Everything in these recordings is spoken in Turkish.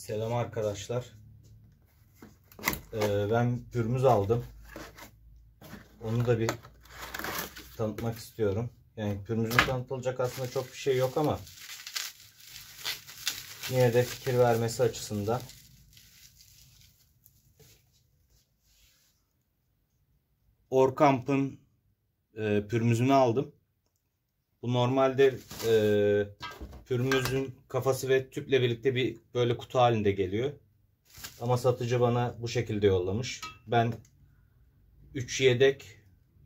Selam arkadaşlar. Ben pürmüz aldım. Onu da bir tanıtmak istiyorum. Yani pürmüzün tanıtılacak aslında çok bir şey yok ama yine de fikir vermesi açısından. Orkamp'ın pürmüzünü aldım. Bu normalde pürmüzün kafası ve tüple birlikte bir böyle kutu halinde geliyor. Ama satıcı bana bu şekilde yollamış. Ben 3 yedek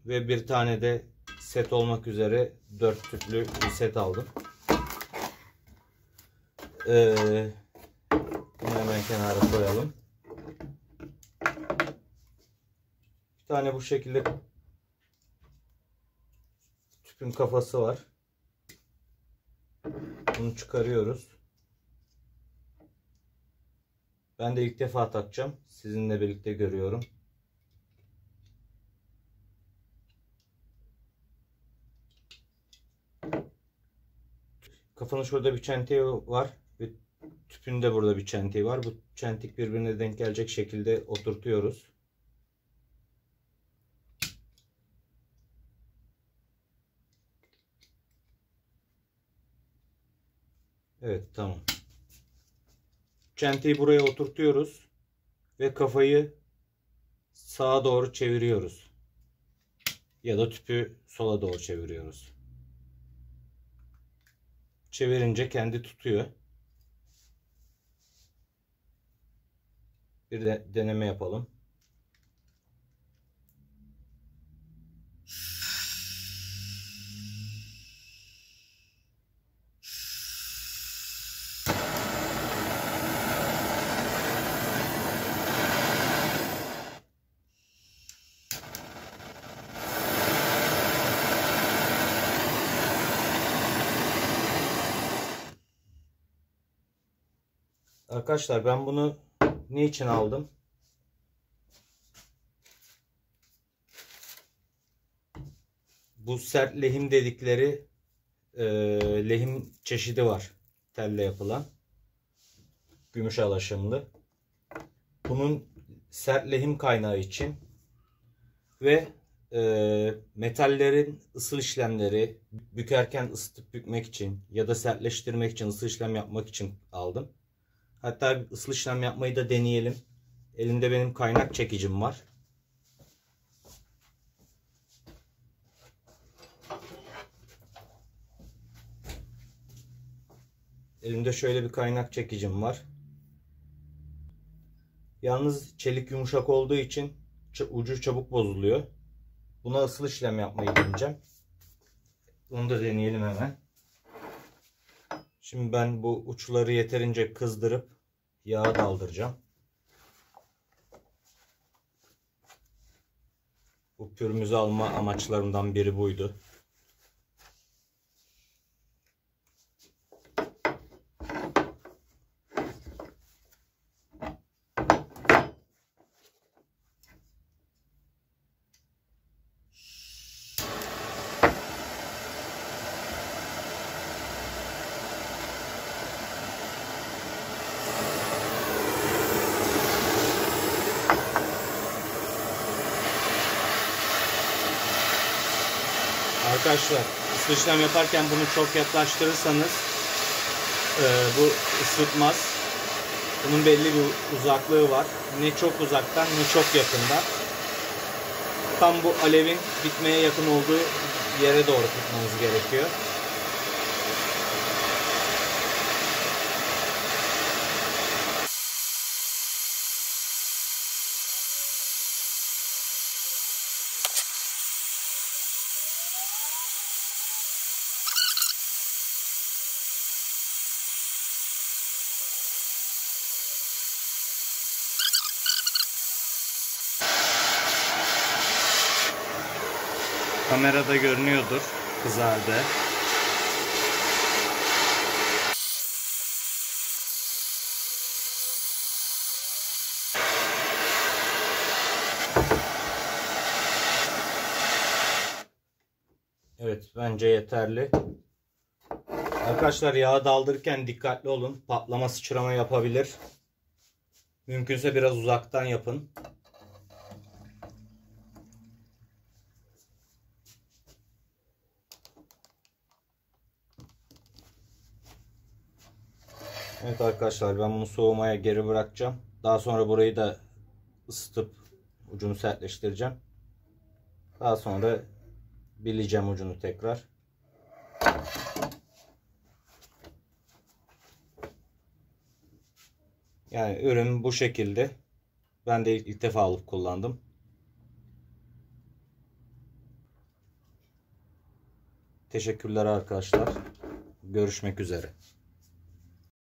ve bir tane de set olmak üzere 4 tüplü bir set aldım. Bunu hemen kenara koyalım. Bir tane bu şekilde tüpün kafası var. Bunu çıkarıyoruz. Ben de ilk defa takacağım. Sizinle birlikte görüyorum. Kafanın şurada bir çentiği var ve tüpün de burada bir çentiği var. Bu çentik birbirine denk gelecek şekilde oturtuyoruz. Evet, tamam. Çentiği buraya oturtuyoruz ve kafayı sağa doğru çeviriyoruz. Ya da tüpü sola doğru çeviriyoruz. Çevirince kendi tutuyor. Bir de deneme yapalım. Arkadaşlar, ben bunu niçin aldım? Bu sert lehim dedikleri lehim çeşidi var. Telle yapılan. Gümüş alaşımlı. Bunun sert lehim kaynağı için ve metallerin ısıl işlemleri bükerken ısıtıp bükmek için ya da sertleştirmek için, ısı işlem yapmak için aldım. Hatta ısı işlem yapmayı da deneyelim. Elimde benim kaynak çekicim var. Elimde şöyle bir kaynak çekicim var. Yalnız çelik yumuşak olduğu için ucu çabuk bozuluyor. Buna ısıl işlem yapmayı deneyeceğim. Onu da deneyelim hemen. Şimdi ben bu uçları yeterince kızdırıp yağa daldıracağım. Bu pürmüzü alma amaçlarımdan biri buydu. Arkadaşlar, ısı işlem yaparken bunu çok yaklaştırırsanız bu ısıtmaz. Bunun belli bir uzaklığı var. Ne çok uzaktan ne çok yakından. Tam bu alevin bitmeye yakın olduğu yere doğru tutmanız gerekiyor. Kamerada görünüyordur, kızardı. Evet, bence yeterli. Arkadaşlar, yağı daldırırken dikkatli olun. Patlama, sıçrama yapabilir. Mümkünse biraz uzaktan yapın. Evet arkadaşlar, ben bunu soğumaya geri bırakacağım. Daha sonra burayı da ısıtıp ucunu sertleştireceğim. Daha sonra bileceğim ucunu tekrar. Yani ürün bu şekilde. Ben de ilk defa alıp kullandım. Teşekkürler arkadaşlar. Görüşmek üzere.